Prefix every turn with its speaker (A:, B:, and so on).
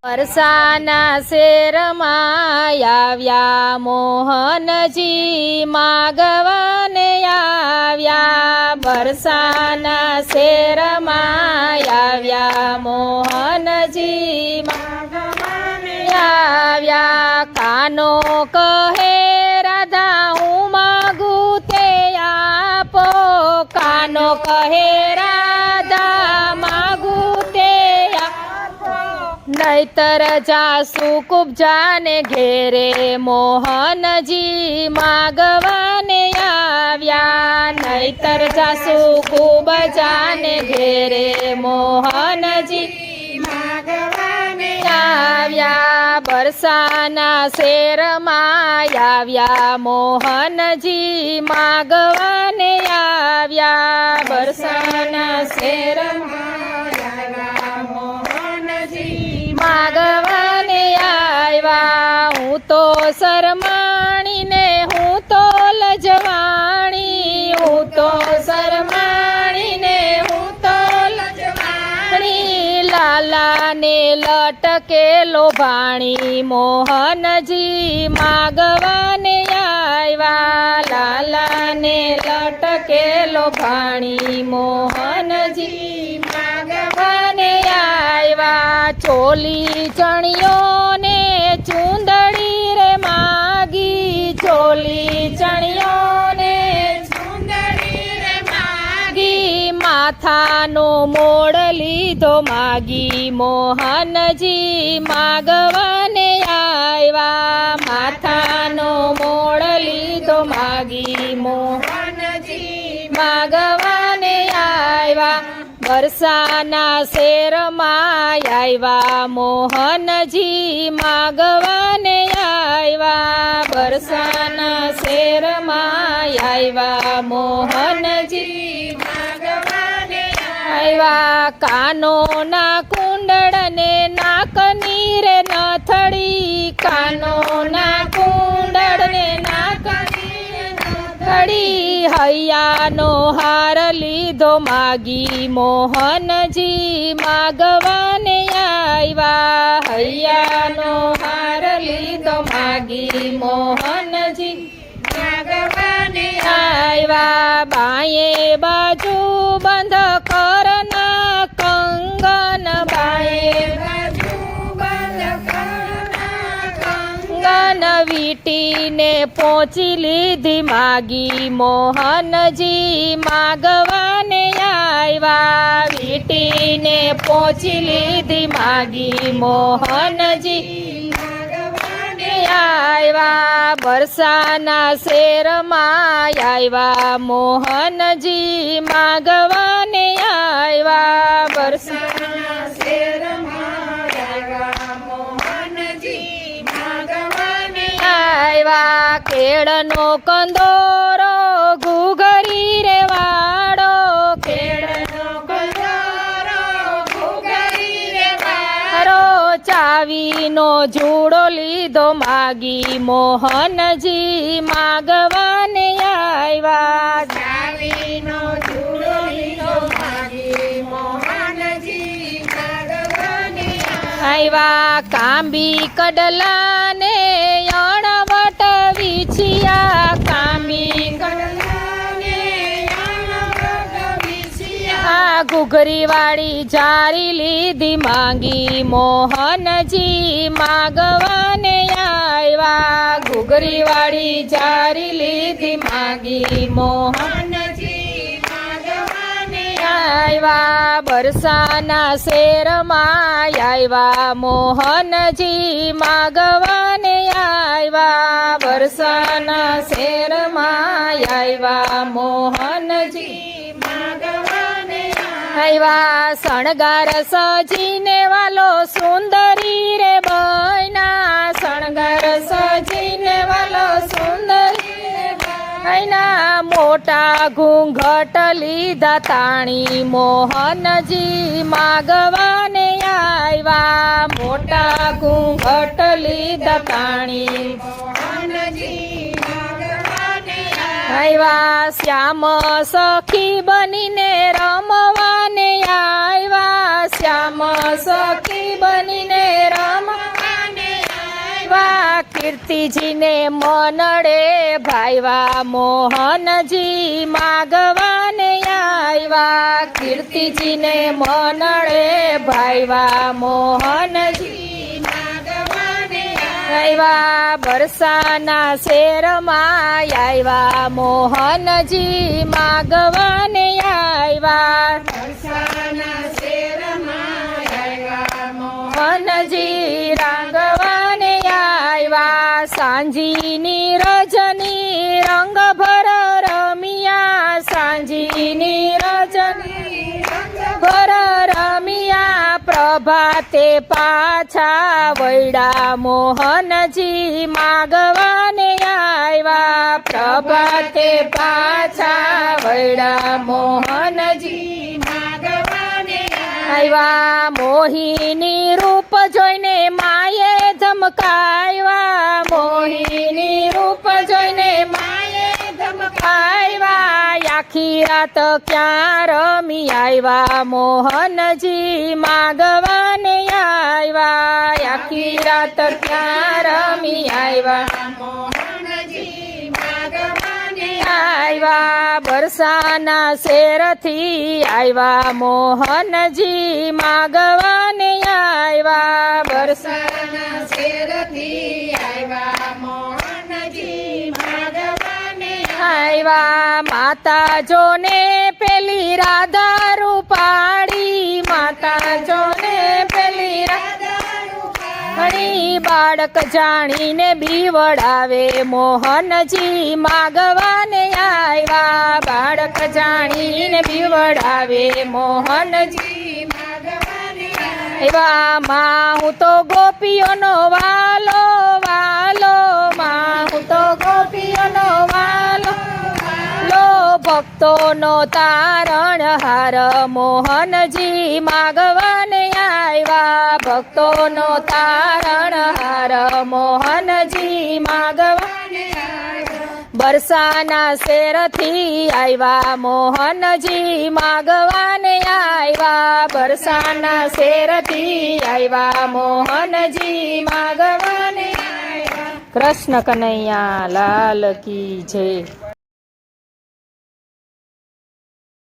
A: પરસાના શેરમાં આવ્યા મોહનજી માગવાને આવ્યા. પરસાના શેરમાં આવ્યા મોહનજી માગવાને આવ્યા. કાનો કહે રાધા હું માગું તે આપો. કાનો કહે રાધા માગું તે આપો. નહીતર જાસુ કુબજાને ઘેરે મોહનજી માગવાને આવ્યા. નહીતર જાસુ કુબજાને ઘેરે મોહનજી માગવાને આવ્યા. પરસાના શેરમાં આવ્યા મોહનજી માગવાને આવ્યા. પરસાના શેરમાં આવ્યા મોહનજી માગવાને આવ્યા. હું તો શરમાણીને હું તો લજવાણી. હું તો શરમાણીને હું તો લજવાણી. લાલાને લટકેલો ભાણી મોહનજી માગવાને આવ્યા. લાલાને લટકેલો ભાણી મોહનજી માગવાને આવ્યા. ચોલી ચણિયોને ચૂંદડી રે માગી. ચોલી ચણિયોને ચૂંદડી રે માગી. માથાનો મોડ લીધો માગી મોહનજી માગવાને આવ્યા. માથાનો મોડ લીધો માગી મોહનજી માગવાને આવ્યા. પરસાના શેરમાં આવ્યા મોહનજી માગવાને આવ્યા. પરસાના શેરમાં આવ્યા મોહનજી માગવાને આવ્યા. કાનોના કુંડળને નાકની રે નથડી. કાનોના કુંડળને નાકની નથડી. હૈયાનો હાર લીધો માગી મોહનજી માગવાને આવ્યા. હૈયાનો હાર લીધો માગી મોહનજી માગવાને આવ્યા. બાયે બાજુ બંધ કરના કંગન. બાયે બાજુ બંધ કરના કંગન. વીટીને પહોંચી લીધી માગી મોહનજી માગવાને આવ્યા. વીટીને પહોંચી લીધી માગી મોહનજી માગવાને આવ્યા. પરસાના શેરમાં આવ્યા મોહનજી માગવાને આવ્યા. પરસાના શેરમાં આવ્યા મોહનજી માગવાને આવ્યા. કેળનો કંદોરો ઘૂઘરી રે વાડો. કેળનો કંદોરો ઘૂઘરી રે વાડો. ચાવીનો જુડો લીધો માગી મોહનજી માગવાને આવ્યા. ચાવીનો જુડો લીધો માગી મોહનજી માગવાને આવ્યા. કાંબી કડલાને અણવટ વિછિયા. કાંબી કડલાને અણવટ વિછિયા. ઘૂઘરી વાળી જારી લીધી માંગી મોહનજી માગવાને આવ્યા. ઘૂઘરી વાળી જારી લીધી માંગી મોહનજી માગવાને આવ્યા. પરસાના શેરમાં આવ્યા મોહનજી માગવાને આવ્યા. પરસાના શેરમાં આવ્યા મોહનજી માગવાને આવ્યા. શણગાર સજીને વાલો સુંદરી રે બહેના. શણગાર સજીને વાલો સુંદરી રે બહેના. મોટા ઘૂંઘટ લીધા તાણી મોહનજી માગવાને આવ્યા. મોટા ઘૂંઘટ લીધા તાણી મોહનજી માગવાને આવ્યા. શ્યામ સખી બનીને રમવાને આવ્યા. શ્યામ સખી બનીને રમ કીર્તિજીને મનડે ભાઈવા મોહનજી માગવાને આવ્યા કીર્તિજીને મનડે ભાઈવા મોહનજી માગવાને આવ્યા બરસાના શેરમાં આવ્યા મોહનજી માગવાને આવ્યા બરસાના શેરમાં આવ્યા મોહનજી રાંગવાને આવ્યા સાંજીની રજની રંગભર રમિયા સાંજીની રજની રંગભર રમિયા પ્રભાતે પાછા વૈડા મોહનજી માગવાને આવ્યા પ્રભાતે પાછા વૈડા મોહનજી માગવાને આવ્યા મોહિની રૂપ જોઈને માયે ધમકાવ્યા મોહિની રૂપ જોઈને માયે ધમકાવ્યા આખી રાત ક્યાં રમી આવ્યા મોહનજી માગવાને આવ્યા આખી રાત ક્યાં રમી આવ્યા મોહનજી માગવાને આવ્યા બરસાના શેરથી આવ્યા મોહનજી માગવાને આવ્યા બરસાના શેરથી આવ્યા મોહનજી માગવાને આવ્યા માતા જોને પેલી રાધા રૂપાળી માતા જોને પેલી રાધા રૂપાળી બાળક જાણીને બીવડાવે મોહનજી માગવાને આવ્યા બાળક જાણીને બીવડાવે મોહનજી માગવાને આવ્યા માં હું તો ગોપીઓનો વાલો વાલો માં હું તો ગોપીઓનો વાલો લો ભક્તોનો તારણ હાર મોહનજી માગવાને આવ્યા ભક્તોનો તારણ હાર મોહનજી માગવાને બરસાના શેરથી આવ્યા મોહનજી માગવાને આવ્યા બરસાના શેરથી આવ્યા મોહનજી માગવાને આવ્યા કૃષ્ણ કનૈયા લાલ કી જય